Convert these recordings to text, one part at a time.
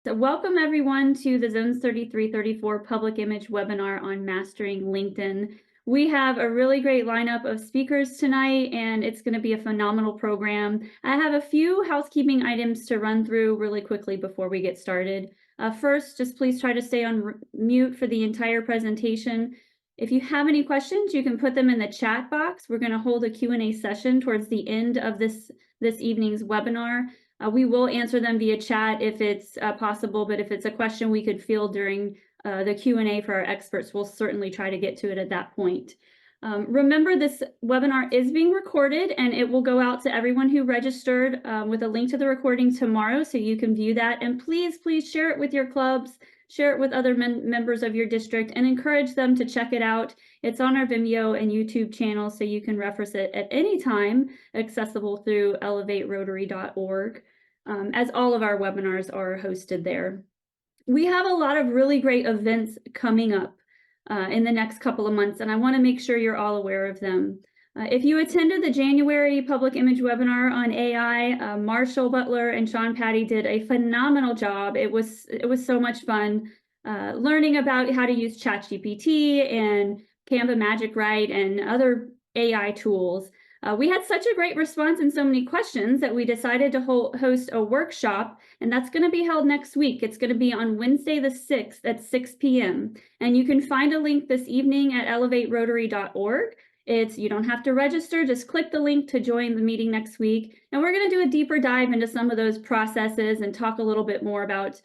So welcome everyone to the Zones 33-34 Public Image webinar on Mastering LinkedIn. We have a really great lineup of speakers tonight, and it's going to be a phenomenal program. I have a few housekeeping items to run through really quickly before we get started. First, just please try to stay on mute for the entire presentation. If you have any questions, you can put them in the chat box. We're going to hold a Q&A session towards the end of this evening's webinar. We will answer them via chat if it's possible, but if it's a question we could field during the Q&A for our experts, we'll certainly try to get to it at that point. Remember, this webinar is being recorded, and it will go out to everyone who registered with a link to the recording tomorrow, so you can view that. And please share it with your clubs, share it with other members of your district, and encourage them to check it out. It's on our Vimeo and YouTube channel, so you can reference it at any time, accessible through elevaterotary.org, as all of our webinars are hosted there. We have a lot of really great events coming up in the next couple of months, and I want to make sure you're all aware of them. If you attended the January Public Image webinar on AI, Marshall Butler and Sean Patty did a phenomenal job. It was so much fun learning about how to use ChatGPT and Canva Magic Write and other AI tools. We had such a great response and so many questions that we decided to host a workshop, and that's going to be held next week. It's going to be on Wednesday the 6th at 6 p.m. And you can find a link this evening at elevaterotary.org. You don't have to register, just click the link to join the meeting next week. And we're going to do a deeper dive into some of those processes and talk a little bit more about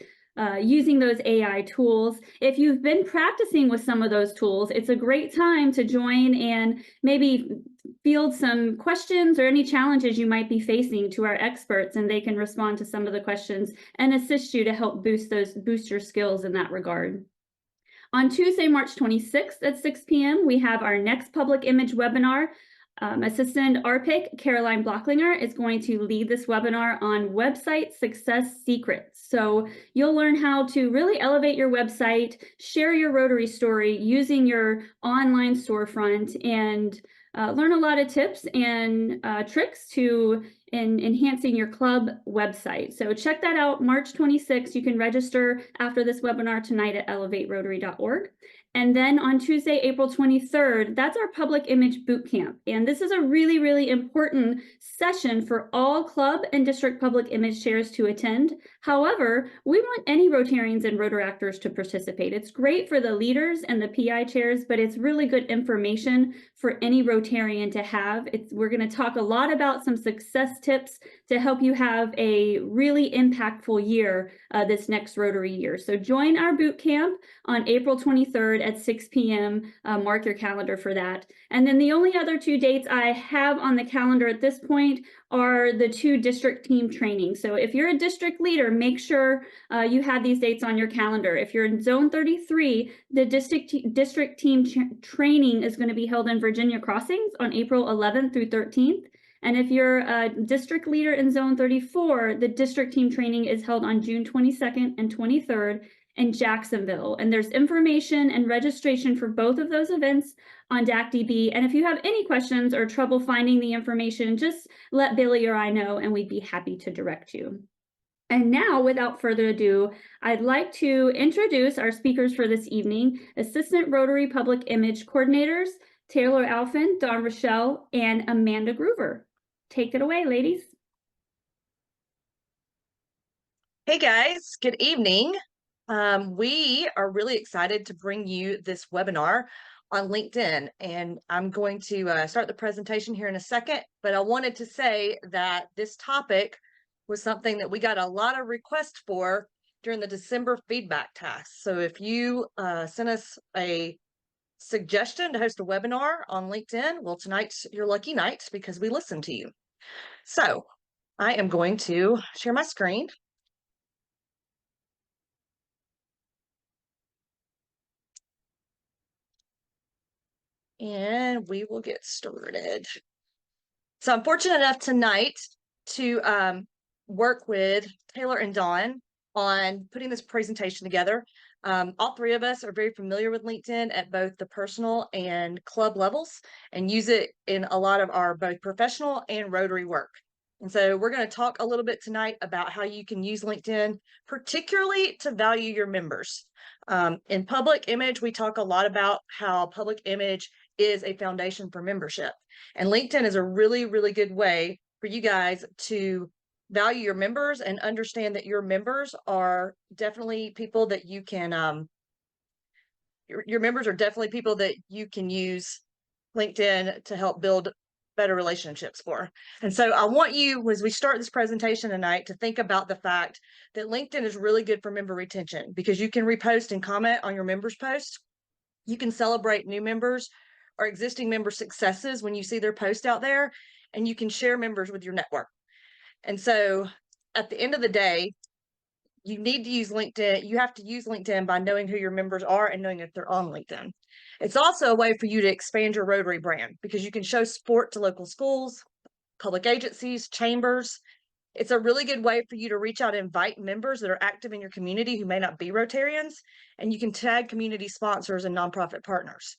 using those AI tools. If you've been practicing with some of those tools, it's a great time to join and maybe field some questions or any challenges you might be facing to our experts, and they can respond to some of the questions and assist you to help boost your skills in that regard. On Tuesday, March 26th at 6 p.m., we have our next public image webinar. Assistant RPIC, Caroline Blocklinger, is going to lead this webinar on website success secrets. So you'll learn how to really elevate your website, share your Rotary story using your online storefront, and learn a lot of tips and tricks in enhancing your club website. So check that out, March 26th. You can register after this webinar tonight at elevaterotary.org. And then on Tuesday, April 23rd, that's our public image boot camp. And this is a really, really important session for all club and district public image chairs to attend. However, we want any Rotarians and Rotaractors to participate. It's great for the leaders and the PI chairs, but it's really good information for any Rotarian to have. We're going to talk a lot about some success tips to help you have a really impactful year this next Rotary year. So join our boot camp on April 23rd at 6 p.m. Mark your calendar for that. And then the only other two dates I have on the calendar at this point are the two district team trainings. So if you're a district leader, make sure you have these dates on your calendar. If you're in Zone 33, the district team training is going to be held in Virginia Crossings on April 11th through 13th. And if you're a district leader in Zone 34, the district team training is held on June 22nd and 23rd in Jacksonville. And there's information and registration for both of those events on DACDB. And if you have any questions or trouble finding the information, just let Billy or I know, and we'd be happy to direct you. And now, without further ado, I'd like to introduce our speakers for this evening, Assistant Rotary Public Image Coordinators, Taylor Alphin, Dawn Rochelle, and Amanda Groover. Take it away, ladies. Hey guys, good evening. We are really excited to bring you this webinar on LinkedIn, and I'm going to start the presentation here in a second, but I wanted to say that this topic was something that we got a lot of requests for during the December feedback task. So if you sent us a suggestion to host a webinar on LinkedIn, well, tonight's your lucky night because we listened to you. So I am going to share my screen. And we will get started. So I'm fortunate enough tonight to work with Taylor and Dawn on putting this presentation together. All three of us are very familiar with LinkedIn at both the personal and club levels and use it in a lot of our both professional and Rotary work. And so we're going to talk a little bit tonight about how you can use LinkedIn, particularly to value your members. In public image, we talk a lot about how public image is a foundation for membership. And LinkedIn is a really, really good way for you guys to value your members and understand that your members are definitely people that you can, your members are definitely people that you can use LinkedIn to help build better relationships for. And so I want you, as we start this presentation tonight, to think about the fact that LinkedIn is really good for member retention because you can repost and comment on your members' posts. You can celebrate new members or existing member successes when you see their post out there, and you can share members with your network. And so at the end of the day, you need to use LinkedIn. You have to use LinkedIn by knowing who your members are and knowing that they're on LinkedIn. It's also a way for you to expand your Rotary brand because you can show support to local schools, public agencies, chambers. It's a really good way for you to reach out and invite members that are active in your community who may not be Rotarians, and you can tag community sponsors and nonprofit partners.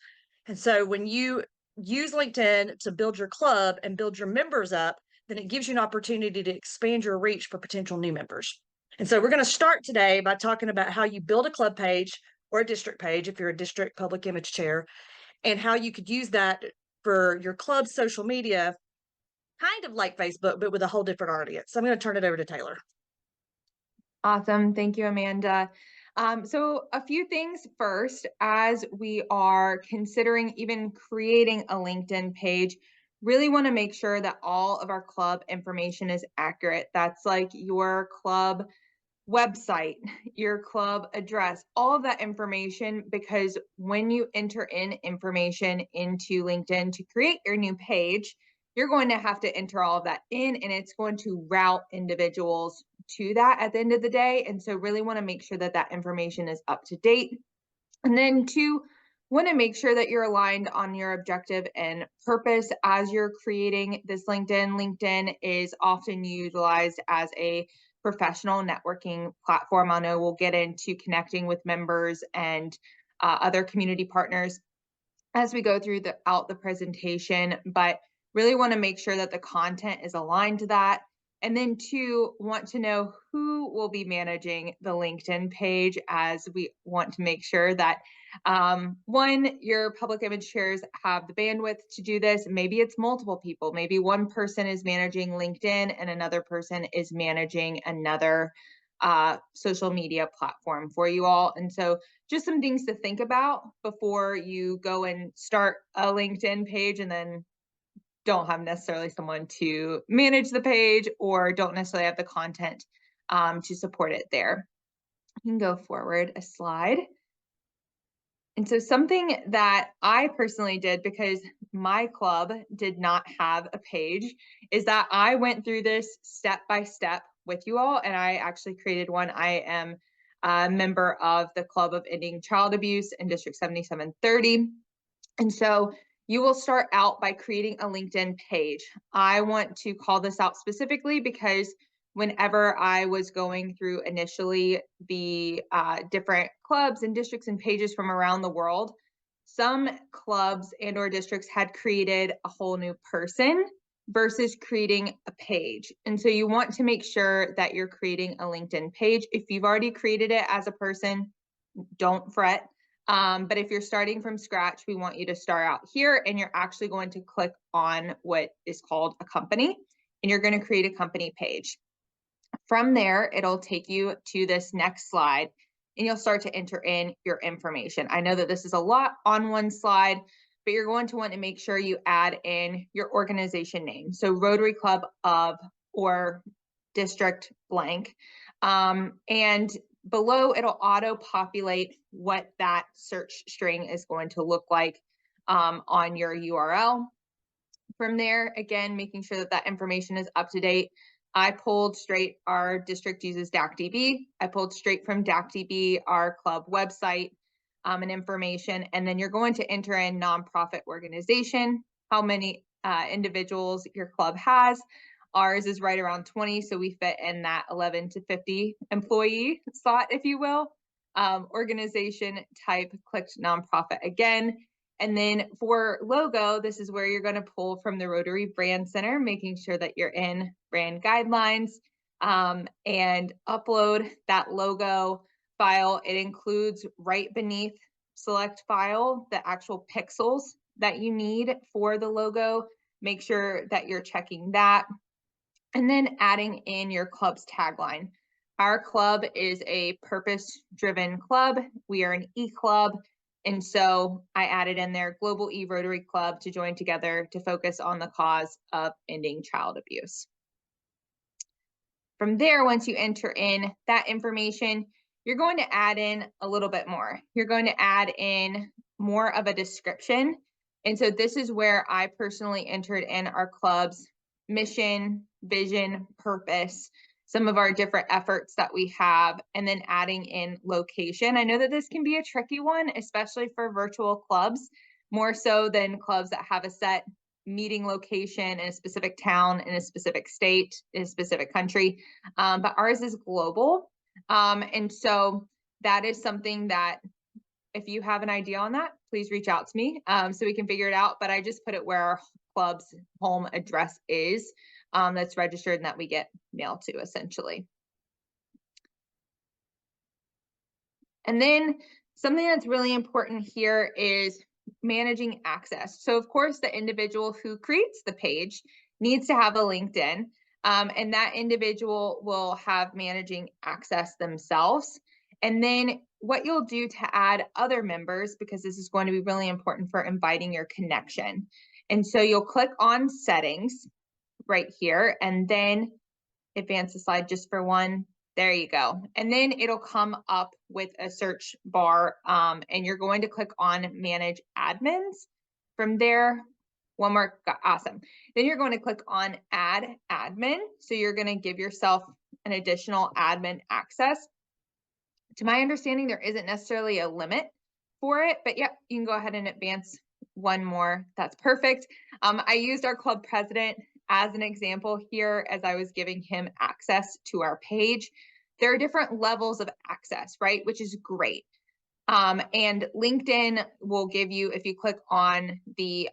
And so when you use LinkedIn to build your club and build your members up, then it gives you an opportunity to expand your reach for potential new members. And so we're going to start today by talking about how you build a club page or a district page if you're a district public image chair, and how you could use that for your club's social media, kind of like Facebook, but with a whole different audience. So I'm going to turn it over to Taylor. Awesome. Thank you, Amanda. So a few things first, as we are considering even creating a LinkedIn page, really want to make sure that all of our club information is accurate. That's like your club website, your club address, all of that information, because when you enter in information into LinkedIn to create your new page, you're going to have to enter all of that in, and it's going to route individuals to that at the end of the day. And so really want to make sure that that information is up to date. And then two, want to make sure that you're aligned on your objective and purpose as you're creating this LinkedIn. LinkedIn is often utilized as a professional networking platform. I know we'll get into connecting with members and other community partners as we go throughout the presentation, but really want to make sure that the content is aligned to that. And then two, want to know who will be managing the LinkedIn page, as we want to make sure that one, your public image chairs have the bandwidth to do this. Maybe it's multiple people. Maybe one person is managing LinkedIn and another person is managing another social media platform for you all. And so just some things to think about before you go and start a LinkedIn page and then don't have necessarily someone to manage the page or don't necessarily have the content to support it there. You can go forward a slide. And so something that I personally did, because my club did not have a page, is that I went through this step by step with you all, and I actually created one. I am a member of the Club of Ending Child Abuse in District 7730. And so you will start out by creating a LinkedIn page. I want to call this out specifically because whenever I was going through initially the different clubs and districts and pages from around the world, some clubs and or districts had created a whole new person versus creating a page. And so you want to make sure that you're creating a LinkedIn page. If you've already created it as a person, don't fret. But if you're starting from scratch, we want you to start out here, and you're actually going to click on what is called a company, and you're going to create a company page. From there, it'll take you to this next slide, and you'll start to enter in your information. I know that this is a lot on one slide, but you're going to want to make sure you add in your organization name. So Rotary Club of or District blank. And below, it'll auto-populate what that search string is going to look like on your URL. From there, again, making sure that that information is up to date. I pulled straight, our district uses DACDB. I pulled straight from DACDB our club website and information. And then you're going to enter in nonprofit organization, how many individuals your club has. Ours is right around 20, so we fit in that 11 to 50 employee slot, if you will. Organization type, clicked nonprofit again. And then for logo, this is where you're going to pull from the Rotary Brand Center, making sure that you're in brand guidelines, and upload that logo file. It includes right beneath select file the actual pixels that you need for the logo. Make sure that you're checking that. And then adding in your club's tagline. Our club is a purpose-driven club. We are an e-club. And so I added in there Global E-Rotary Club to join together to focus on the cause of ending child abuse. From there, once you enter in that information, you're going to add in a little bit more. You're going to add in more of a description. And so this is where I personally entered in our club's mission, vision, purpose, some of our different efforts that we have, and then adding in location. I know that this can be a tricky one, especially for virtual clubs, more so than clubs that have a set meeting location in a specific town, in a specific state, in a specific country. But ours is global. And so that is something that if you have an idea on that, please reach out to me so we can figure it out. But I just put it where our club's home address is, that's registered and that we get mail to, essentially. And then something that's really important here is managing access. So of course, the individual who creates the page needs to have a LinkedIn, and that individual will have managing access themselves. And then what you'll do to add other members, because this is going to be really important for inviting your connection. And so you'll click on settings right here, and then advance the slide just for one. There you go. And then it'll come up with a search bar, and you're going to click on manage admins. From there, one more, awesome. Then you're going to click on add admin. So you're going to give yourself an additional admin access. To my understanding, there isn't necessarily a limit for it, but yep, you can go ahead and advance one more. That's perfect. I used our club president as an example here as I was giving him access to our page. There are different levels of access, right? Which is great. And LinkedIn will give you, if you click on the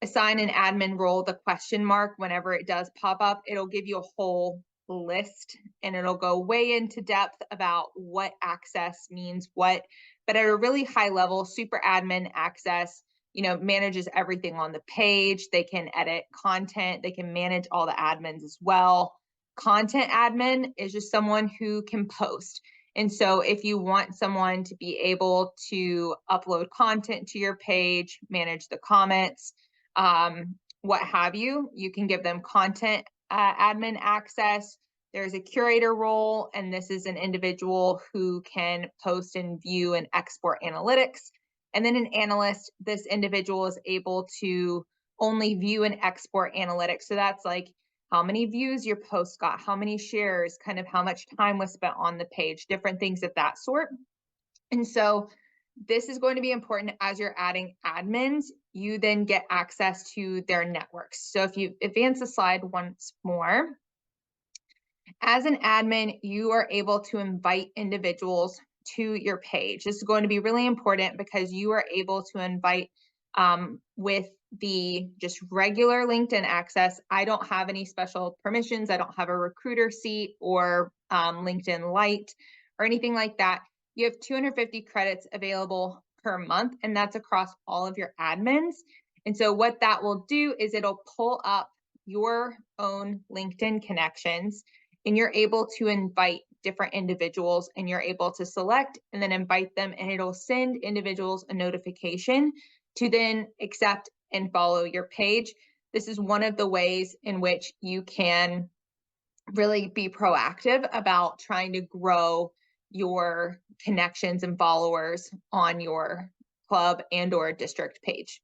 assign an admin role, the question mark, whenever it does pop up, it'll give you a whole list and it'll go way into depth about what access means what, but at a really high level, super admin access, manages everything on the page. They can edit content. They can manage all the admins as well. Content admin is just someone who can post. And so if you want someone to be able to upload content to your page, manage the comments, what have you, you can give them content admin access. There's a curator role, and this is an individual who can post and view and export analytics. And then an analyst, this individual is able to only view and export analytics. So that's like how many views your post got, how many shares, kind of how much time was spent on the page, different things of that sort. And so this is going to be important as you're adding admins. You then get access to their networks. So if you advance the slide once more, as an admin, you are able to invite individuals to your page. This is going to be really important because you are able to invite with the just regular LinkedIn access. I don't have any special permissions. I don't have a recruiter seat or LinkedIn Lite or anything like that. You have 250 credits available per month, and that's across all of your admins. And so what that will do is it'll pull up your own LinkedIn connections, and you're able to invite different individuals, and you're able to select and then invite them, and it'll send individuals a notification to then accept and follow your page. This is one of the ways in which you can really be proactive about trying to grow your connections and followers on your club and or district page.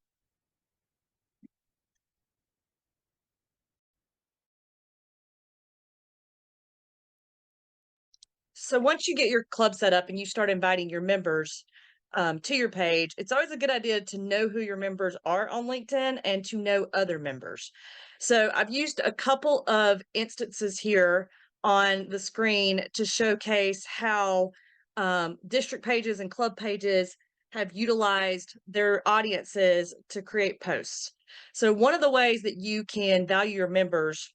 So once you get your club set up and you start inviting your members to your page, it's always a good idea to know who your members are on LinkedIn and to know other members. So I've used a couple of instances here on the screen to showcase how district pages and club pages have utilized their audiences to create posts. So one of the ways that you can value your members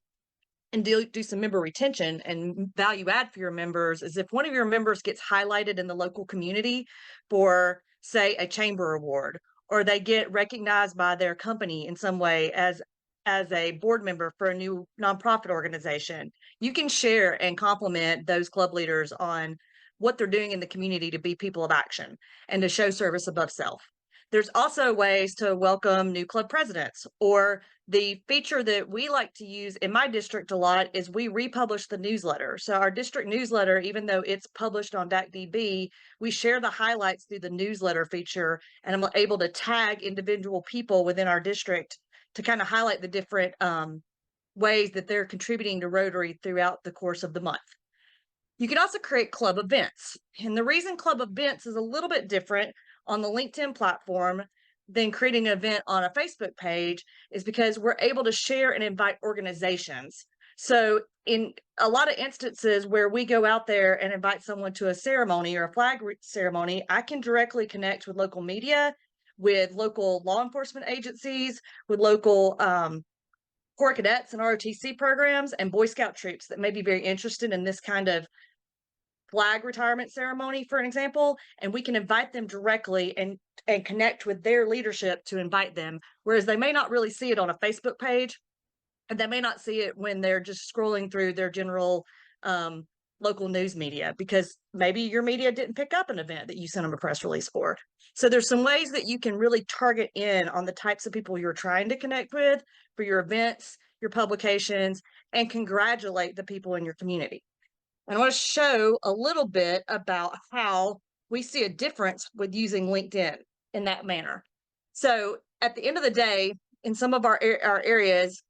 and do some member retention and value add for your members is if one of your members gets highlighted in the local community for, say, a chamber award, or they get recognized by their company in some way as a board member for a new nonprofit organization, you can share and compliment those club leaders on what they're doing in the community to be people of action and to show service above self. There's also ways to welcome new club presidents, or the feature that we like to use in my district a lot is we republish the newsletter. So our district newsletter, even though it's published on DACDB, we share the highlights through the newsletter feature, and I'm able to tag individual people within our district to kind of highlight the different ways that they're contributing to Rotary throughout the course of the month. You can also create club events. And the reason club events is a little bit different on the LinkedIn platform than creating an event on a Facebook page is because we're able to share and invite organizations. So in a lot of instances where we go out there and invite someone to a ceremony or a flag ceremony, I can directly connect with local media, with local law enforcement agencies, with local Corps Cadets and ROTC programs, and Boy Scout troops that may be very interested in this kind of flag retirement ceremony, for an example, and we can invite them directly and connect with their leadership to invite them, whereas they may not really see it on a Facebook page, and they may not see it when they're just scrolling through their general local news media, because maybe your media didn't pick up an event that you sent them a press release for. So there's some ways that you can really target in on the types of people you're trying to connect with for your events, your publications, and congratulate the people in your community. And I want to show a little bit about how we see a difference with using LinkedIn in that manner. So at the end of the day, in some of our areas,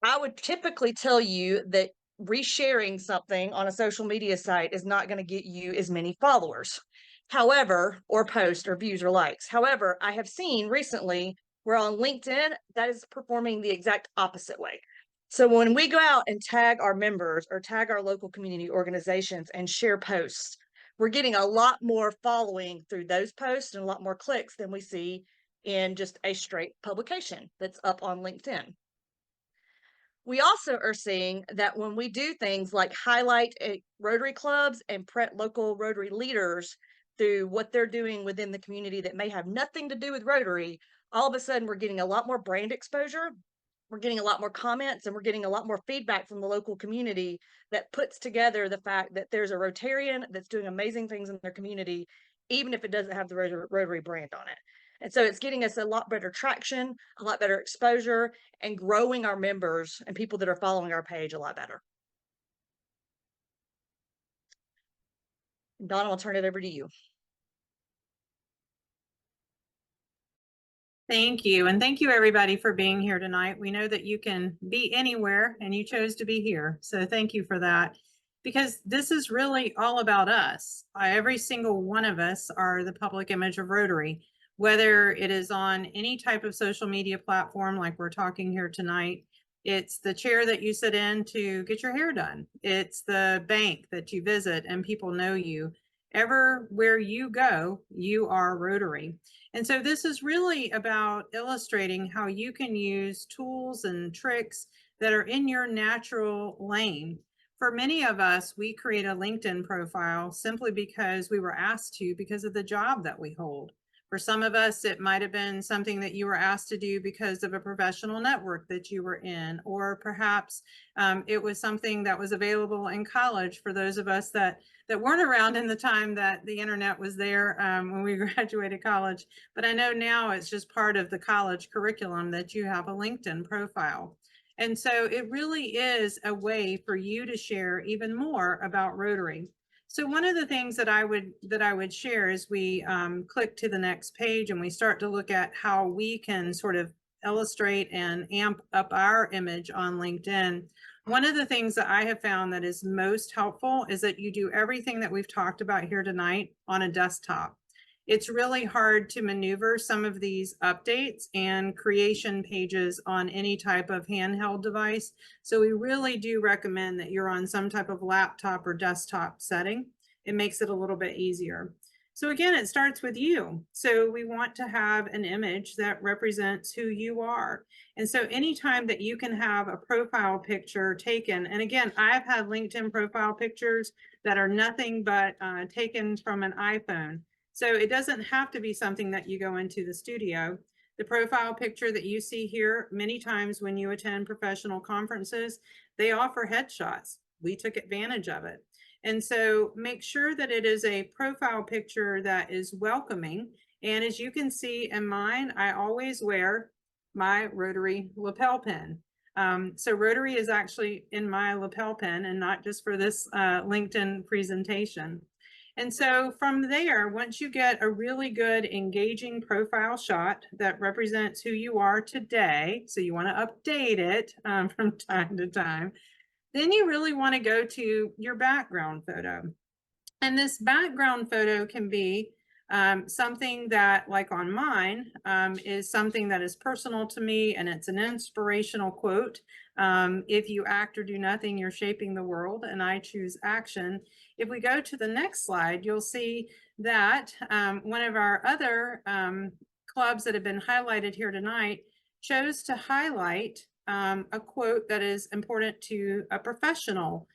I would typically tell you that resharing something on a social media site is not going to get you as many followers. However, or posts or views or likes. However, I have seen recently where on LinkedIn, that is performing the exact opposite way. So when we go out and tag our members or tag our local community organizations and share posts, we're getting a lot more following through those posts and a lot more clicks than we see in just a straight publication that's up on LinkedIn. We also are seeing that when we do things like highlight Rotary clubs and print local Rotary leaders through what they're doing within the community that may have nothing to do with Rotary, all of a sudden we're getting a lot more brand exposure. We're getting a lot more comments, and we're getting a lot more feedback from the local community that puts together the fact that there's a Rotarian that's doing amazing things in their community, even if it doesn't have the Rotary brand on it. And so it's getting us a lot better traction, a lot better exposure, and growing our members and people that are following our page a lot better. Donna, I'll turn it over to you. Thank you. And thank you everybody for being here tonight. We know that you can be anywhere and you chose to be here. So thank you for that, because this is really all about us. Every single one of us are the public image of Rotary, whether it is on any type of social media platform like we're talking here tonight. It's the chair that you sit in to get your hair done. It's the bank that you visit and people know you. Everywhere you go, you are Rotary. And so this is really about illustrating how you can use tools and tricks that are in your natural lane. For many of us, we create a LinkedIn profile simply because we were asked to because of the job that we hold. For some of us, it might have been something that you were asked to do because of a professional network that you were in, or perhaps it was something that was available in college for those of us that weren't around in the time that the internet was there when we graduated college. But I know now it's just part of the college curriculum that you have a LinkedIn profile. And so it really is a way for you to share even more about Rotary. So one of the things that I would share is we click to the next page and we start to look at how we can sort of illustrate and amp up our image on LinkedIn. One of the things that I have found that is most helpful is that you do everything that we've talked about here tonight on a desktop. It's really hard to maneuver some of these updates and creation pages on any type of handheld device. So we really do recommend that you're on some type of laptop or desktop setting. It makes it a little bit easier. So again, it starts with you. So we want to have an image that represents who you are. And so anytime that you can have a profile picture taken, and again, I've had LinkedIn profile pictures that are nothing but taken from an iPhone. So it doesn't have to be something that you go into the studio. The profile picture that you see here, many times when you attend professional conferences, they offer headshots. We took advantage of it. And so make sure that it is a profile picture that is welcoming. And as you can see in mine, I always wear my Rotary lapel pin. So Rotary is actually in my lapel pin and not just for this LinkedIn presentation. And so from there, once you get a really good engaging profile shot that represents who you are today, so you want to update it from time to time, then you really want to go to your background photo. And this background photo can be something that, like on mine, is something that is personal to me, and it's an inspirational quote. If you act or do nothing, you're shaping the world, and I choose action. If we go to the next slide, you'll see that one of our other clubs that have been highlighted here tonight chose to highlight a quote that is important to a professional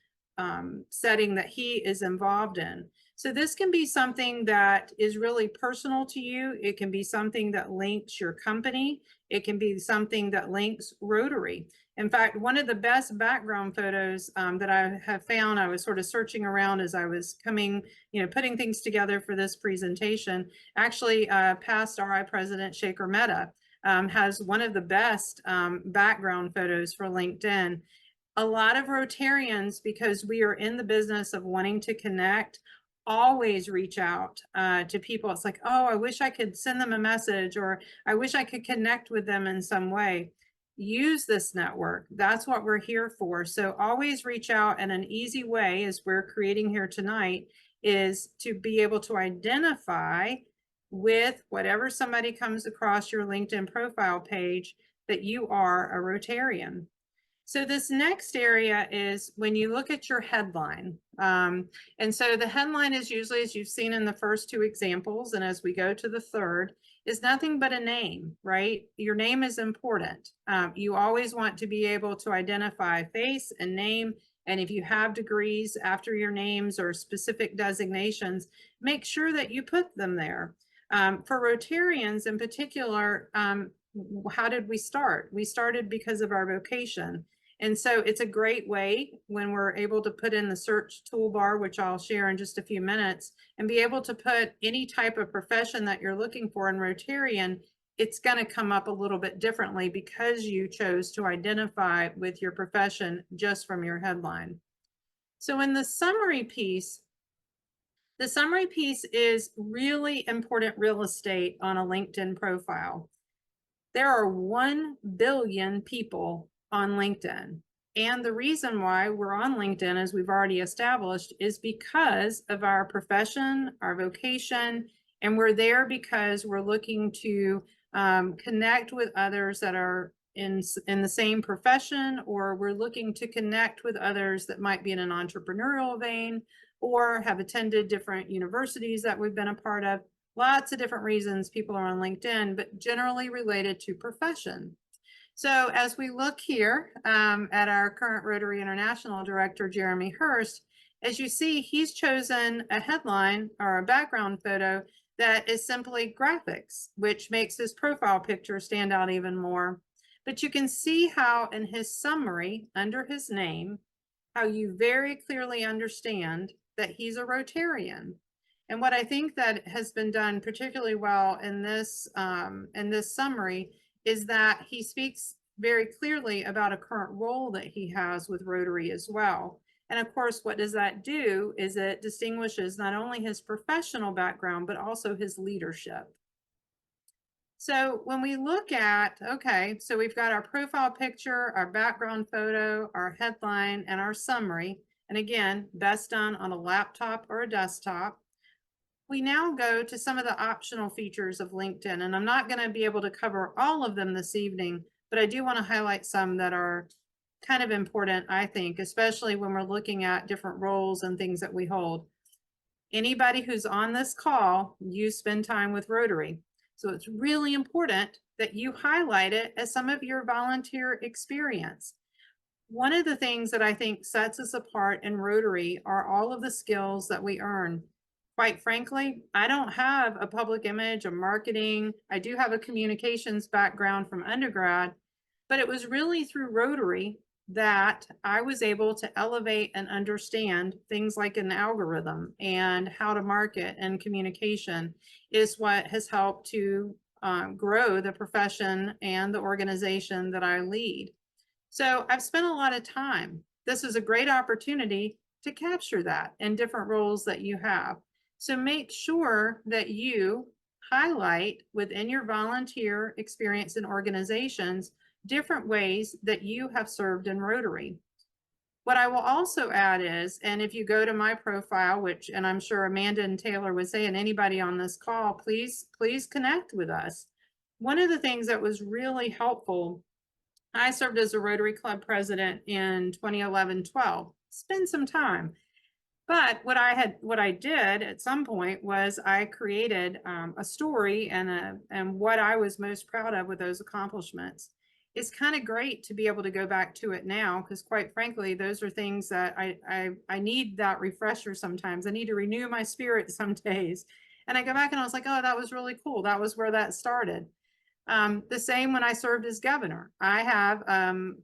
setting that he is involved in. So this can be something that is really personal to you. It can be something that links your company. It can be something that links Rotary. In fact, one of the best background photos that I have found, I was sort of searching around as I was coming, putting things together for this presentation. Actually, past RI President Shaker Mehta has one of the best background photos for LinkedIn. A lot of Rotarians, because we are in the business of wanting to connect, always reach out to people. It's like, oh, I wish I could send them a message, or I wish I could connect with them in some way. Use this network. That's what we're here for. So always reach out. And an easy way, as we're creating here tonight, is to be able to identify with whatever somebody comes across your LinkedIn profile page that you are a Rotarian. So this next area is when you look at your headline. And so the headline is usually, as you've seen in the first two examples, and as we go to the third, is nothing but a name, right? Your name is important. You always want to be able to identify face and name. And if you have degrees after your names or specific designations, make sure that you put them there. For Rotarians in particular, how did we start? We started because of our vocation. And so it's a great way when we're able to put in the search toolbar, which I'll share in just a few minutes, and be able to put any type of profession that you're looking for in Rotarian. It's going to come up a little bit differently because you chose to identify with your profession just from your headline. So in the summary piece is really important real estate on a LinkedIn profile. There are 1 billion people on LinkedIn. And the reason why we're on LinkedIn, as we've already established, is because of our profession, our vocation, and we're there because we're looking to connect with others that are in the same profession, or we're looking to connect with others that might be in an entrepreneurial vein or have attended different universities that we've been a part of. Lots of different reasons people are on LinkedIn, but generally related to profession. So as we look here at our current Rotary International Director, Jeremy Hurst, as you see, he's chosen a headline or a background photo that is simply graphics, which makes his profile picture stand out even more. But you can see how in his summary under his name, how you very clearly understand that he's a Rotarian. And what I think that has been done particularly well in this summary is that he speaks very clearly about a current role that he has with Rotary as well. And of course, what does that do is it distinguishes not only his professional background, but also his leadership. So when we look at, okay, so we've got our profile picture, our background photo, our headline, and our summary. And again, best done on a laptop or a desktop. We now go to some of the optional features of LinkedIn, and I'm not going to be able to cover all of them this evening, but I do want to highlight some that are kind of important, I think, especially when we're looking at different roles and things that we hold. Anybody who's on this call, you spend time with Rotary. So it's really important that you highlight it as some of your volunteer experience. One of the things that I think sets us apart in Rotary are all of the skills that we earn. Quite frankly, I don't have a public image, a marketing. I do have a communications background from undergrad, but it was really through Rotary that I was able to elevate and understand things like an algorithm and how to market, and communication is what has helped to grow the profession and the organization that I lead. So I've spent a lot of time. This is a great opportunity to capture that in different roles that you have. So make sure that you highlight within your volunteer experience in organizations different ways that you have served in Rotary. What I will also add is, and if you go to my profile, which, and I'm sure Amanda and Taylor would say, and anybody on this call, please connect with us. One of the things that was really helpful, I served as a Rotary Club president in 2011-12, spend some time. But what I did at some point was I created a story and what I was most proud of with those accomplishments. It's kind of great to be able to go back to it now, because quite frankly, those are things that I need that refresher sometimes. I need to renew my spirit some days. And I go back and I was like, oh, that was really cool. That was where that started. The same when I served as governor. I have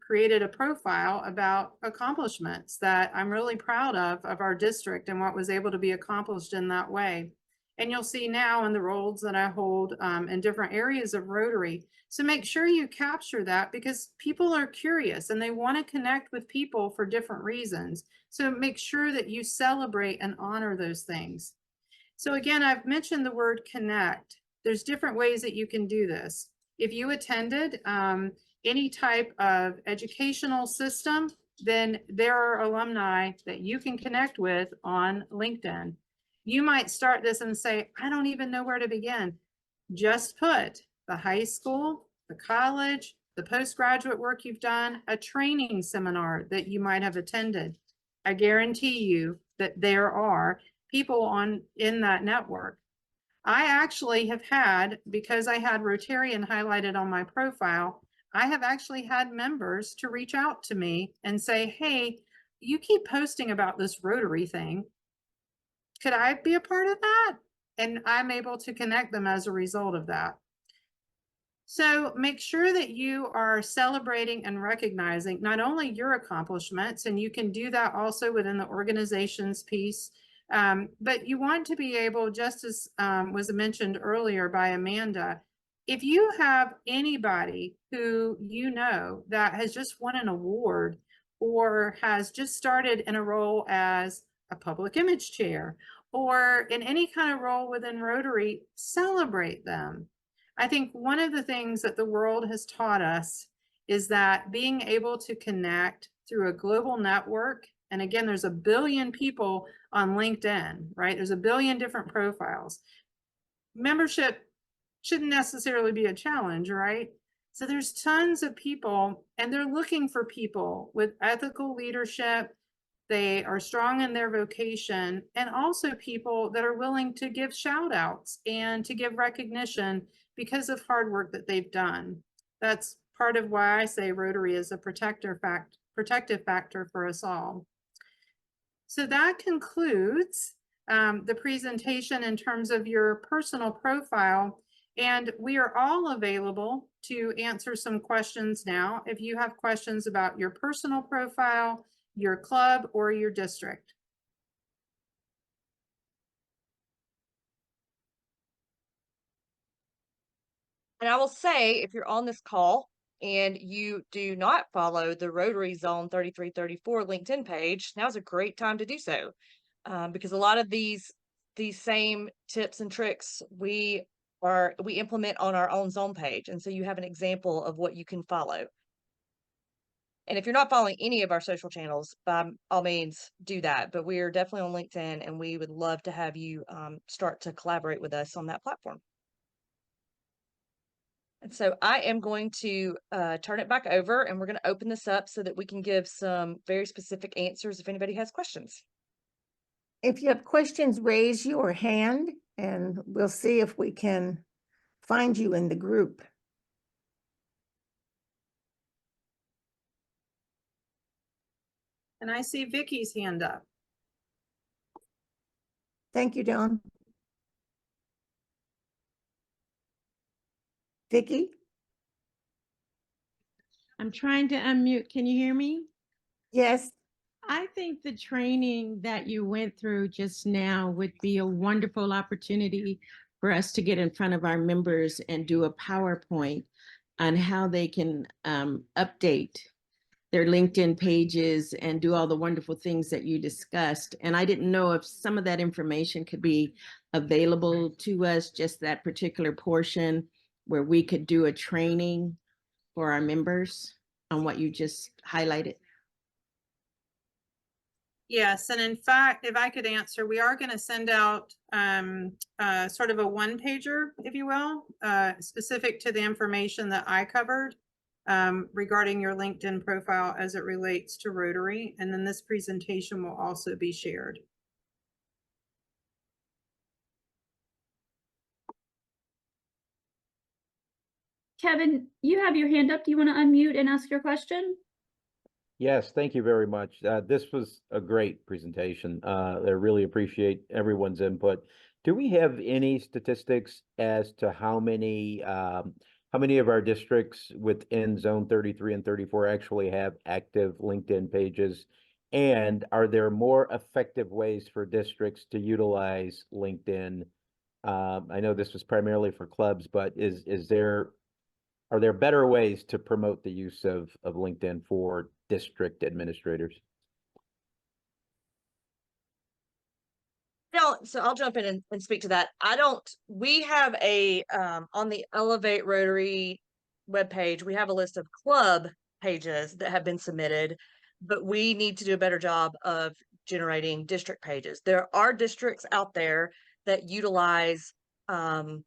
created a profile about accomplishments that I'm really proud of our district and what was able to be accomplished in that way. And you'll see now in the roles that I hold in different areas of Rotary. So make sure you capture that, because people are curious and they want to connect with people for different reasons. So make sure that you celebrate and honor those things. So again, I've mentioned the word connect. There's different ways that you can do this. If you attended any type of educational system, then there are alumni that you can connect with on LinkedIn. You might start this and say, I don't even know where to begin. Just put the high school, the college, the postgraduate work you've done, a training seminar that you might have attended. I guarantee you that there are people in that network. I actually have had, because I had Rotarian highlighted on my profile, I have actually had members to reach out to me and say, hey, you keep posting about this Rotary thing. Could I be a part of that? And I'm able to connect them as a result of that. So make sure that you are celebrating and recognizing not only your accomplishments, and you can do that also within the organization's piece, but you want to be able, just as was mentioned earlier by Amanda, if you have anybody who you know that has just won an award or has just started in a role as a public image chair or in any kind of role within Rotary, celebrate them. I think one of the things that the world has taught us is that being able to connect through a global network, and again, there's 1 billion people on LinkedIn, right? There's 1 billion different profiles. Membership shouldn't necessarily be a challenge, right? So there's tons of people, and they're looking for people with ethical leadership. They are strong in their vocation, and also people that are willing to give shout outs and to give recognition because of hard work that they've done. That's part of why I say Rotary is a protective factor for us all. So that concludes the presentation in terms of your personal profile. And we are all available to answer some questions now if you have questions about your personal profile, your club, or your district. And I will say, if you're on this call and you do not follow the Rotary Zone 3334 LinkedIn page, now's a great time to do so, because a lot of these same tips and tricks we implement on our own zone page, and so you have an example of what you can follow. And if you're not following any of our social channels, by all means, do that. But we are definitely on LinkedIn, and we would love to have you start to collaborate with us on that platform. And so I am going to turn it back over, and we're going to open this up so that we can give some very specific answers if anybody has questions. If you have questions, raise your hand and we'll see if we can find you in the group. And I see Vicky's hand up. Thank you, Dawn. Vicky? I'm trying to unmute. Can you hear me? Yes. I think the training that you went through just now would be a wonderful opportunity for us to get in front of our members and do a PowerPoint on how they can update their LinkedIn pages and do all the wonderful things that you discussed. And I didn't know if some of that information could be available to us, just that particular portion where we could do a training for our members on what you just highlighted. Yes, and in fact, if I could answer, we are going to send out sort of a one-pager, if you will, specific to the information that I covered regarding your LinkedIn profile as it relates to Rotary. And then this presentation will also be shared. Kevin, you have your hand up. Do you want to unmute and ask your question? Yes, thank you very much. This was a great presentation. I really appreciate everyone's input. Do we have any statistics as to how many of our districts within Zone 33 and 34 actually have active LinkedIn pages? And are there more effective ways for districts to utilize LinkedIn? I know this was primarily for clubs, but are there better ways to promote the use of LinkedIn for district administrators? So I'll jump in and speak to that. We have on the Elevate Rotary webpage, we have a list of club pages that have been submitted, but we need to do a better job of generating district pages. There are districts out there that utilize LinkedIn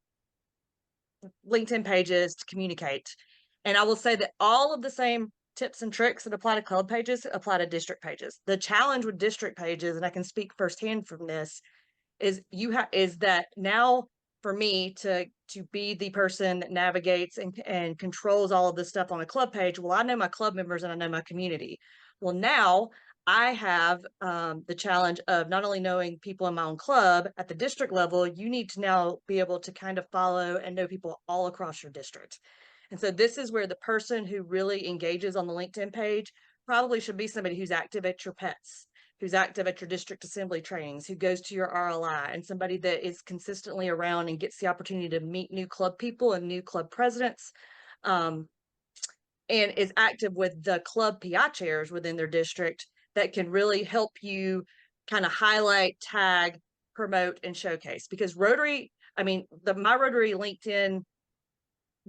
pages to communicate. And I will say that all of the same tips and tricks that apply to club pages apply to district pages. The challenge with district pages, and I can speak firsthand from this, is that now for me to be the person that navigates and controls all of this stuff on a club page, well, I know my club members and I know my community. Well, now I have the challenge of not only knowing people in my own club at the district level, you need to now be able to kind of follow and know people all across your district. And so this is where the person who really engages on the LinkedIn page probably should be somebody who's active at your pets, who's active at your district assembly trainings, who goes to your RLI, and somebody that is consistently around and gets the opportunity to meet new club people and new club presidents, and is active with the club PI chairs within their district that can really help you kind of highlight, tag, promote, and showcase. Because Rotary, my Rotary LinkedIn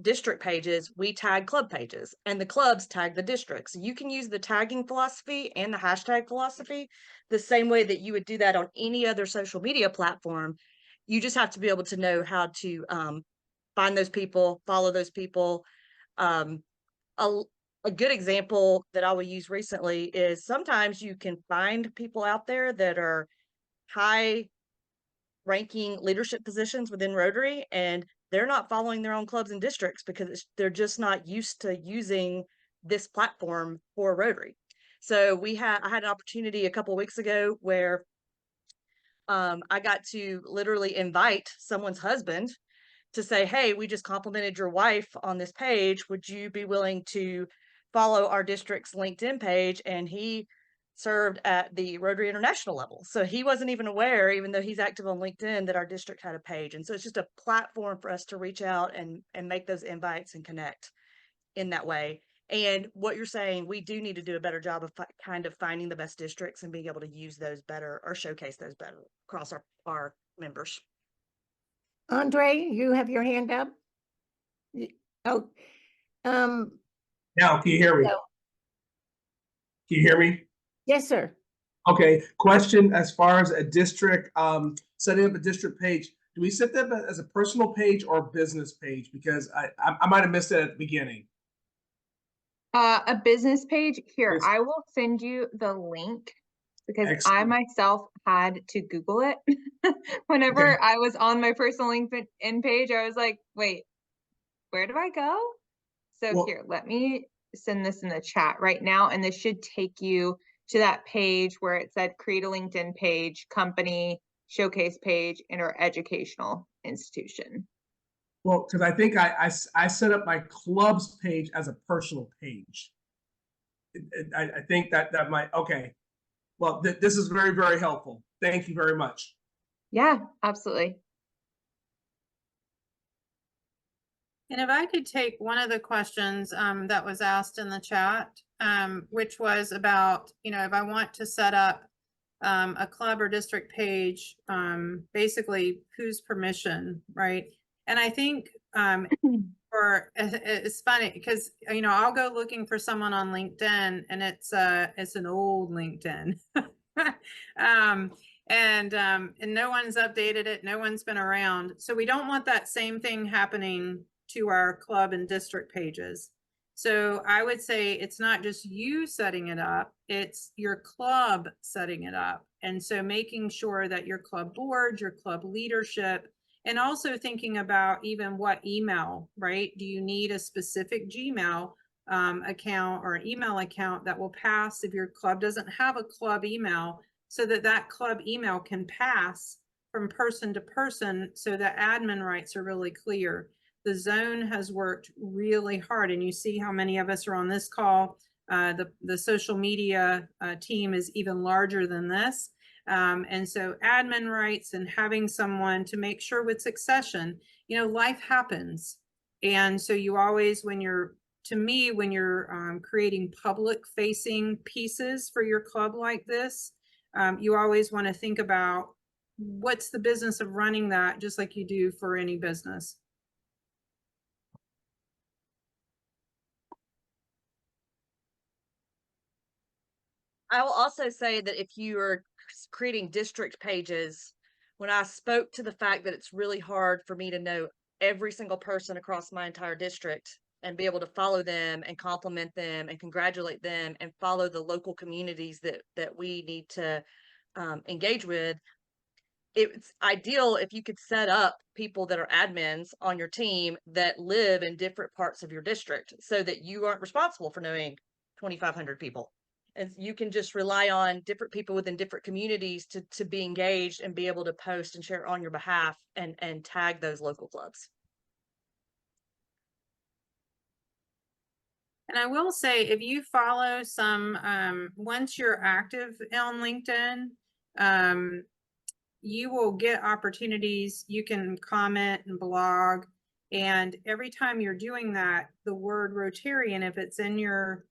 district pages, we tag club pages, and the clubs tag the districts. You can use the tagging philosophy and the hashtag philosophy the same way that you would do that on any other social media platform. You just have to be able to know how to find those people, follow those people. A good example that I will use recently is sometimes you can find people out there that are high ranking leadership positions within Rotary, and they're not following their own clubs and districts because they're just not used to using this platform for Rotary. So I had an opportunity a couple of weeks ago where I got to literally invite someone's husband to say, hey, we just complimented your wife on this page. Would you be willing to follow our district's LinkedIn page? And he served at the Rotary International level. So he wasn't even aware, even though he's active on LinkedIn, that our district had a page. And so it's just a platform for us to reach out and make those invites and connect in that way. And what you're saying, we do need to do a better job of kind of finding the best districts and being able to use those better or showcase those better across our members. Andre, you have your hand up? Oh, Now, can you hear me? no. Can you hear me? Yes, sir. Okay, question as far as a district, setting up a district page, do we set that as a personal page or a business page? Because I might have missed it at the beginning. A business page here. Yes. I will send you the link because I Excellent. myself had to Google it. Whenever I was on my personal LinkedIn page, I was like, wait, where do I go? So Well- here, let me send this in the chat right now, and this should take you to that page where it said create a LinkedIn page, company, showcase page, and our educational institution. Well, because I think I set up my club's page as a personal page. I think that might, okay. Well, this is very, very helpful. Thank you very much. Yeah, absolutely. And if I could take one of the questions that was asked in the chat, which was about, you know, if I want to set up a club or district page, basically whose permission, right? And I think it's funny because, you know, I'll go looking for someone on LinkedIn and it's an old LinkedIn. And no one's updated it. No one's been around. So we don't want that same thing happening to our club and district pages. So I would say it's not just you setting it up, it's your club setting it up. And so making sure that your club board, your club leadership, and also thinking about even what email, right? Do you need a specific Gmail account or email account that will pass if your club doesn't have a club email, so that that club email can pass from person to person so that admin rights are really clear. The zone has worked really hard, and you see how many of us are on this call. The social media team is even larger than this. And so admin rights and having someone to make sure with succession, you know, life happens. And so you always, when you're creating public facing pieces for your club like this, you always want to think about what's the business of running that, just like you do for any business. I will also say that if you are creating district pages, when I spoke to the fact that it's really hard for me to know every single person across my entire district and be able to follow them and compliment them and congratulate them and follow the local communities that we need to engage with, it's ideal if you could set up people that are admins on your team that live in different parts of your district so that you aren't responsible for knowing 2,500 people. And you can just rely on different people within different communities to be engaged and be able to post and share on your behalf and tag those local clubs. And I will say, if you follow some, once you're active on LinkedIn, you will get opportunities. You can comment and blog. And every time you're doing that, the word Rotarian, if it's in your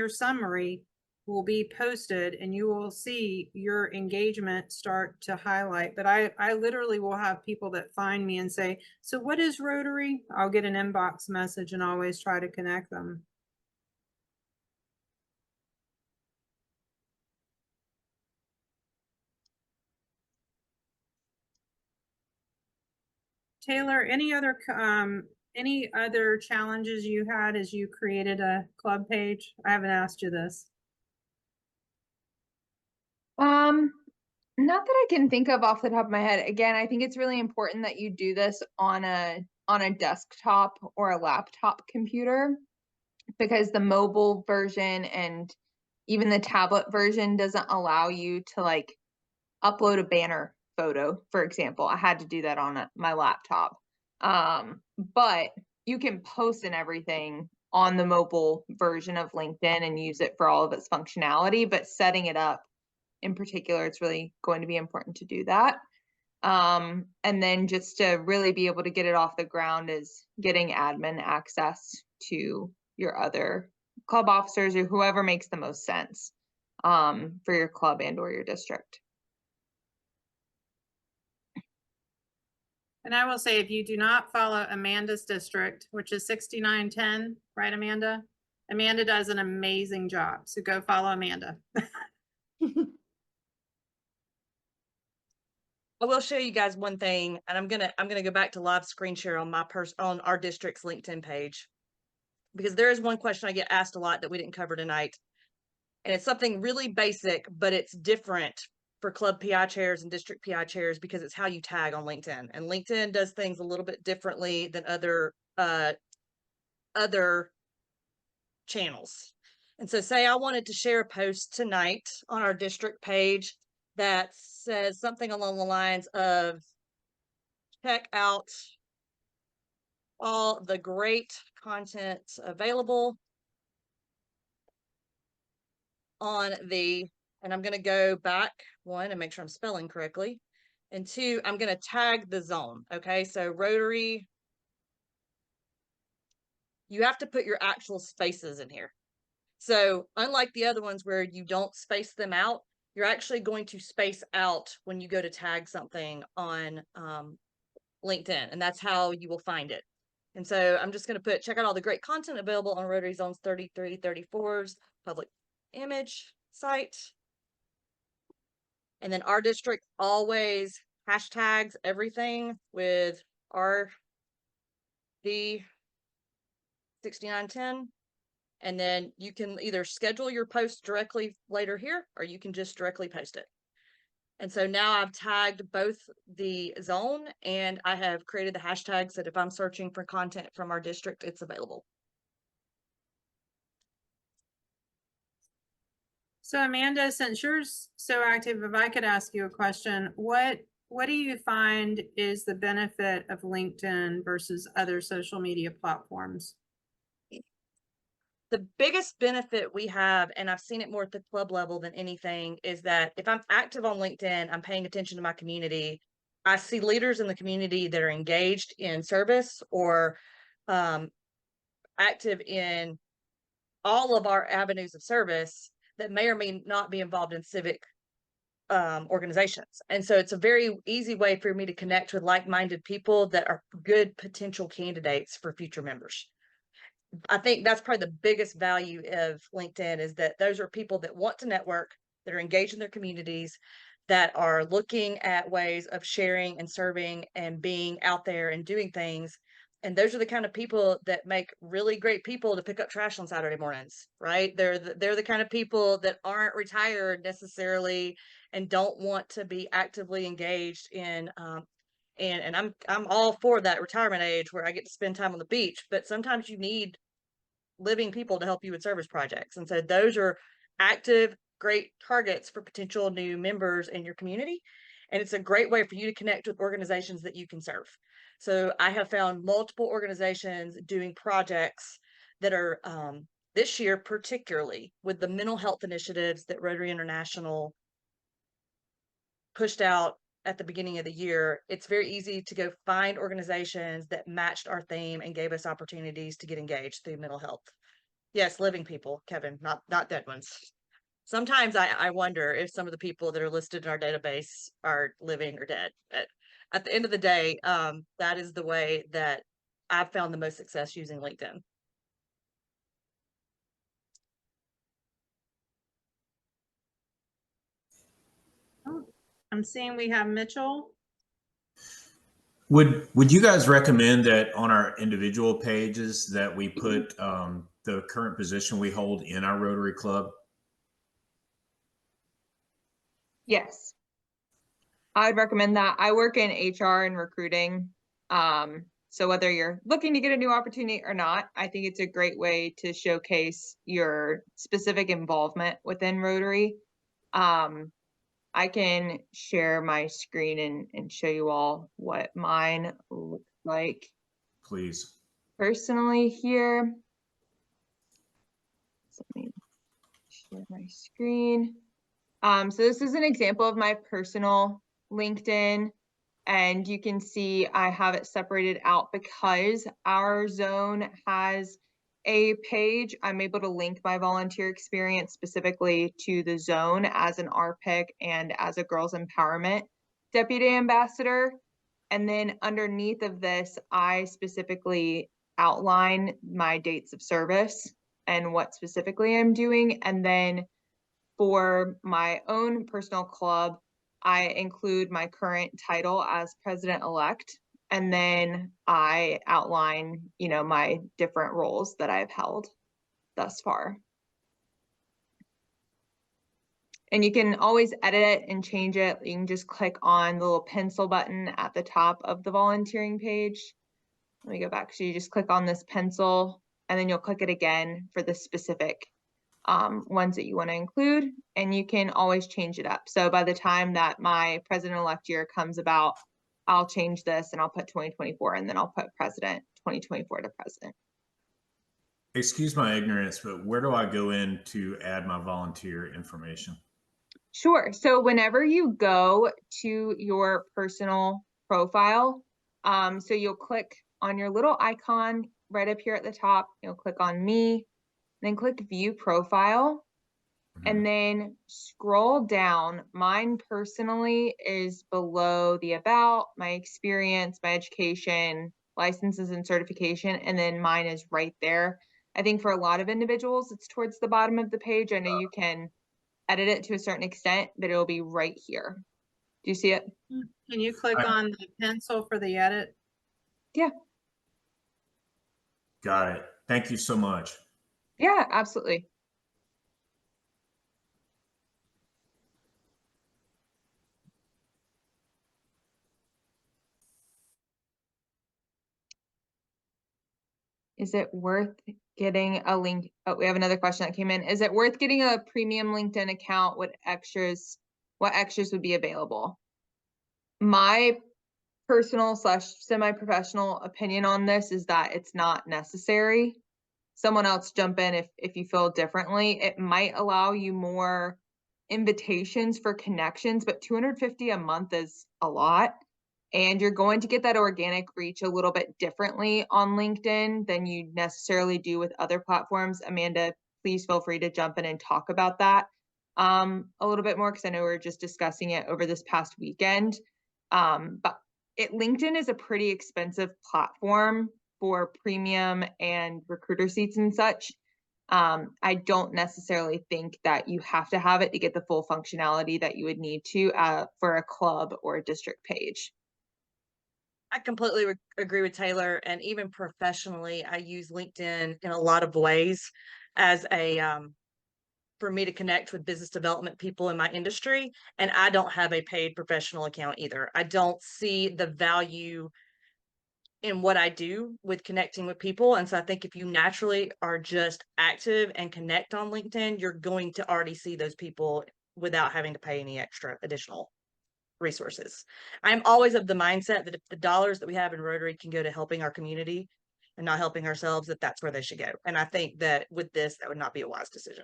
summary, will be posted, and you will see your engagement start to highlight. But I literally will have people that find me and say, so what is Rotary? I'll get an inbox message and always try to connect them. Taylor, any other challenges you had as you created a club page? I haven't asked you this. Not that I can think of off the top of my head. Again, I think it's really important that you do this on a desktop or a laptop computer, because the mobile version and even the tablet version doesn't allow you to like upload a banner photo, for example. I had to do that on my laptop. But you can post and everything on the mobile version of LinkedIn and use it for all of its functionality, but setting it up in particular, it's really going to be important to do that. And then just to really be able to get it off the ground is getting admin access to your other club officers or whoever makes the most sense for your club and or your district. And I will say, if you do not follow Amanda's district, which is 6910, right, Amanda? Amanda does an amazing job. So go follow Amanda. I will show you guys one thing, and I'm gonna go back to live screen share on on our district's LinkedIn page, because there is one question I get asked a lot that we didn't cover tonight. And it's something really basic, but it's different for club PI chairs and district PI chairs because it's how you tag on LinkedIn. And LinkedIn does things a little bit differently than other channels. And so say I wanted to share a post tonight on our district page that says something along the lines of, check out all the great content available on the, and I'm going to go back one and make sure I'm spelling correctly. And two, I'm going to tag the zone. Okay. So Rotary, you have to put your actual spaces in here. So unlike the other ones where you don't space them out, you're actually going to space out when you go to tag something on LinkedIn, and that's how you will find it. And so I'm just going to put, check out all the great content available on Rotary Zones 33, 34's public image site. And then our district always hashtags everything with RD 6910. And then you can either schedule your post directly later here, or you can just directly post it. And so now I've tagged both the zone and I have created the hashtags that if I'm searching for content from our district, it's available. So Amanda, since you're so active, if I could ask you a question, what do you find is the benefit of LinkedIn versus other social media platforms? The biggest benefit we have, and I've seen it more at the club level than anything, is that if I'm active on LinkedIn, I'm paying attention to my community. I see leaders in the community that are engaged in service or active in all of our avenues of service that may or may not be involved in civic organizations. And so it's a very easy way for me to connect with like-minded people that are good potential candidates for future members. I think that's probably the biggest value of LinkedIn is that those are people that want to network, that are engaged in their communities, that are looking at ways of sharing and serving and being out there and doing things. And those are the kind of people that make really great people to pick up trash on Saturday mornings, right? They're the kind of people that aren't retired necessarily and don't want to be actively engaged in and I'm all for that retirement age where I get to spend time on the beach, but sometimes you need living people to help you with service projects. And so those are active, great targets for potential new members in your community. And it's a great way for you to connect with organizations that you can serve. So I have found multiple organizations doing projects that are this year, particularly with the mental health initiatives that Rotary International pushed out at the beginning of the year. It's very easy to go find organizations that matched our theme and gave us opportunities to get engaged through mental health. Yes, living people, Kevin, not dead ones. Sometimes I wonder if some of the people that are listed in our database are living or dead. But at the end of the day, that is the way that I've found the most success using LinkedIn. Oh, I'm seeing we have Mitchell. Would you guys recommend that on our individual pages that we put the current position we hold in our Rotary Club? Yes. I would recommend that. I work in HR and recruiting. So whether you're looking to get a new opportunity or not, I think it's a great way to showcase your specific involvement within Rotary. I can share my screen and show you all what mine looks like. Please. Personally here. So let me share my screen. So this is an example of my personal LinkedIn, and you can see I have it separated out because our zone has a page. I'm able to link my volunteer experience specifically to the zone as an RPIC and as a Girls Empowerment Deputy Ambassador. And then underneath of this, I specifically outline my dates of service and what specifically I'm doing. And then for my own personal club, I include my current title as president-elect, and then I outline, my different roles that I've held thus far. And you can always edit it and change it. You can just click on the little pencil button at the top of the volunteering page. Let me go back. So you just click on this pencil and then you'll click it again for the specific ones that you want to include, and you can always change it up. So by the time that my president-elect year comes about, I'll change this and I'll put 2024 and then I'll put president 2024 to president. Excuse my ignorance, but where do I go in to add my volunteer information? Sure. So whenever you go to your personal profile, so you'll click on your little icon right up here at the top, you'll click on me, then click view profile, and then scroll down. Mine personally is below the about, my experience, my education, licenses and certification, and then mine is right there. I think for a lot of individuals, it's towards the bottom of the page. I know you can edit it to a certain extent, but it'll be right here. Do you see it? Can you click on the pencil for the edit? Yeah. Got it. Thank you so much. Yeah, absolutely. Is it worth getting a link? Oh, we have another question that came in. Is it worth getting a premium LinkedIn account? What extras would be available? My personal / semi-professional opinion on this is that it's not necessary. Someone else jump in if you feel differently. It might allow you more invitations for connections, but $250 a month is a lot. And you're going to get that organic reach a little bit differently on LinkedIn than you necessarily do with other platforms. Amanda, please feel free to jump in and talk about that a little bit more, because I know we were just discussing it over this past weekend. But LinkedIn is a pretty expensive platform for premium and recruiter seats and such. I don't necessarily think that you have to have it to get the full functionality that you would need to for a club or a district page. I completely agree with Taylor, and even professionally, I use LinkedIn in a lot of ways as a for me to connect with business development people in my industry. And I don't have a paid professional account either. I don't see the value in what I do with connecting with people. And so I think if you naturally are just active and connect on LinkedIn, you're going to already see those people without having to pay any extra additional resources. I'm always of the mindset that if the dollars that we have in Rotary can go to helping our community and not helping ourselves, that's where they should go. And I think that with this, that would not be a wise decision.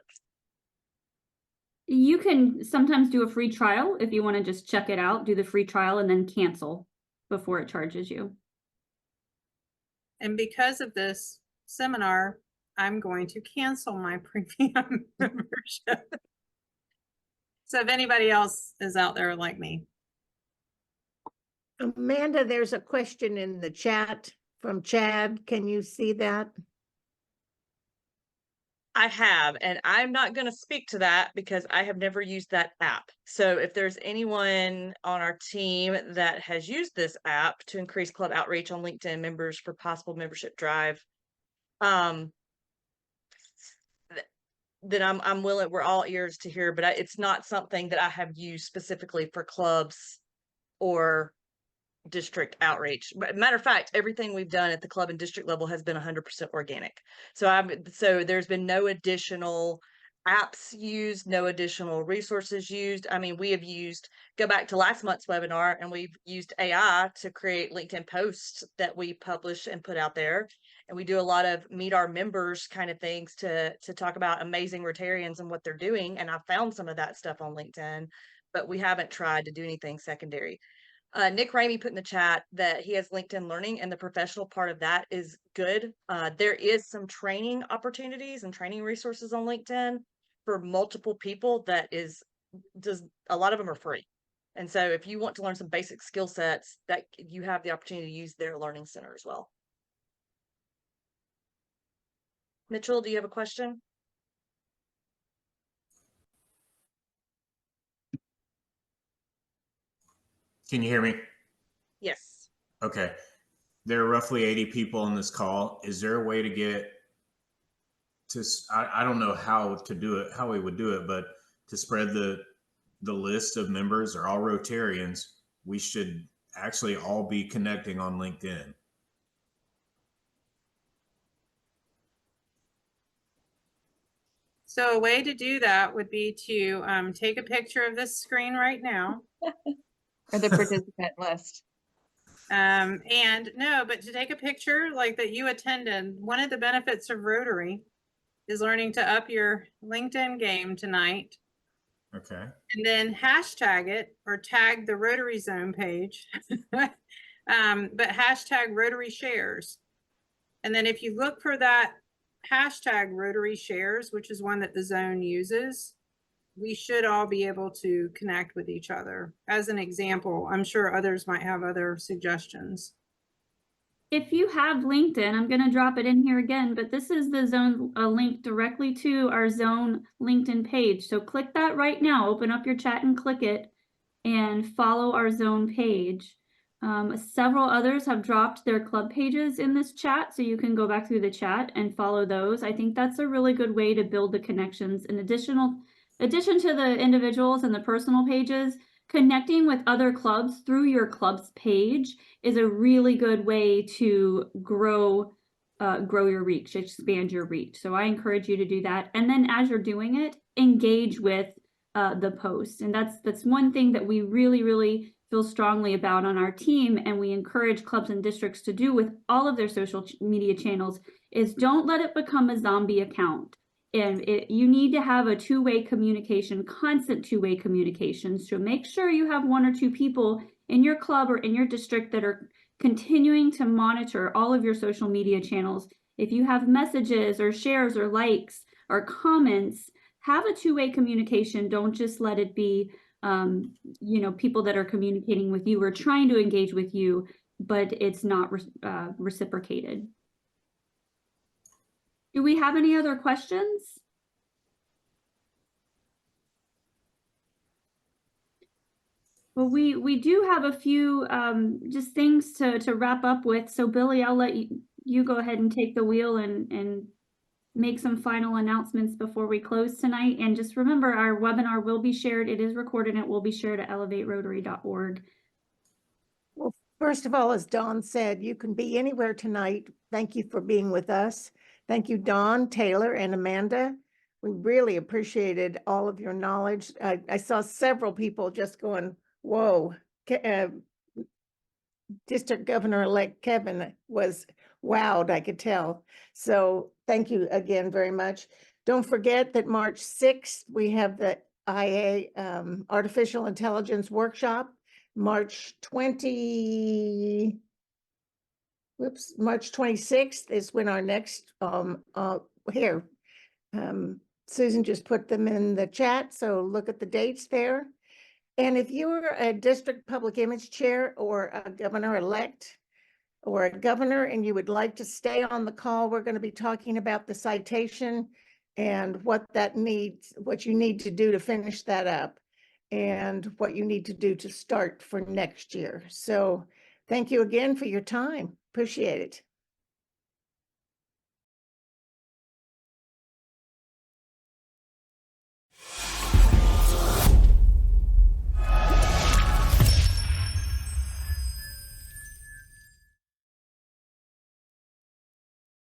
You can sometimes do a free trial if you want to just check it out, do the free trial and then cancel before it charges you. And because of this seminar, I'm going to cancel my premium membership. So if anybody else is out there like me. Amanda, there's a question in the chat from Chad. Can you see that? I have, and I'm not going to speak to that because I have never used that app. So if there's anyone on our team that has used this app to increase club outreach on LinkedIn members for possible membership drive, then I'm willing, we're all ears to hear, but it's not something that I have used specifically for clubs or district outreach. But matter of fact, everything we've done at the club and district level has been 100% organic. So there's been no additional apps used, no additional resources used. I mean, we have go back to last month's webinar, and we've used AI to create LinkedIn posts that we publish and put out there. And we do a lot of meet our members kind of things to talk about amazing Rotarians and what they're doing. And I found some of that stuff on LinkedIn, but we haven't tried to do anything secondary. Nick Ramey put in the chat that he has LinkedIn Learning, and the professional part of that is good. There is some training opportunities and training resources on LinkedIn for multiple people a lot of them are free. And so if you want to learn some basic skill sets, that you have the opportunity to use their learning center as well. Mitchell, do you have a question? Can you hear me? Yes. Okay. There are roughly 80 people on this call. Is there a way to get to, I don't know how to do it, how we would do it, but to spread the the list of members are all Rotarians, we should actually all be connecting on LinkedIn. So a way to do that would be to take a picture of this screen right now. Or the participant list. And no, but to take a picture like that you attended. One of the benefits of Rotary is learning to up your LinkedIn game tonight. Okay. And then hashtag it or tag the Rotary Zone page, but hashtag Rotary Shares. And then if you look for that hashtag Rotary Shares, which is one that the zone uses, we should all be able to connect with each other. As an example, I'm sure others might have other suggestions. If you have LinkedIn, I'm going to drop it in here again, but this is the zone, a link directly to our zone LinkedIn page. So click that right now, open up your chat and click it and follow our zone page. Several others have dropped their club pages in this chat, so you can go back through the chat and follow those. I think that's a really good way to build the connections. In addition to the individuals and the personal pages, connecting with other clubs through your club's page is a really good way to grow your reach, expand your reach. So I encourage you to do that. And then as you're doing it, engage with the post. And that's one thing that we really, really feel strongly about on our team, and we encourage clubs and districts to do with all of their social media channels, is don't let it become a zombie account. And you need to have a two-way communication, constant two-way communication. So make sure you have one or two people in your club or in your district that are continuing to monitor all of your social media channels. If you have messages or shares or likes or comments, have a two-way communication. Don't just let it be people that are communicating with you or trying to engage with you, but it's not reciprocated. Do we have any other questions? Well, we do have a few just things to wrap up with. So Billy, I'll let you go ahead and take the wheel and make some final announcements before we close tonight. And just remember, our webinar will be shared. It is recorded and it will be shared at elevaterotary.org. Well, first of all, as Dawn said, you can be anywhere tonight. Thank you for being with us. Thank you, Dawn, Taylor, and Amanda. We really appreciated all of your knowledge. I saw several people just going, whoa. District Governor-elect Kevin was wowed, I could tell. So thank you again very much. Don't forget that March 6th, we have the IA Artificial Intelligence Workshop. March 26th is when our next, Susan just put them in the chat, so look at the dates there. And if you're a district public image chair or a governor-elect or a governor and you would like to stay on the call, we're going to be talking about the citation and what you need to do to finish that up and what you need to do to start for next year. So thank you again for your time. Appreciate it.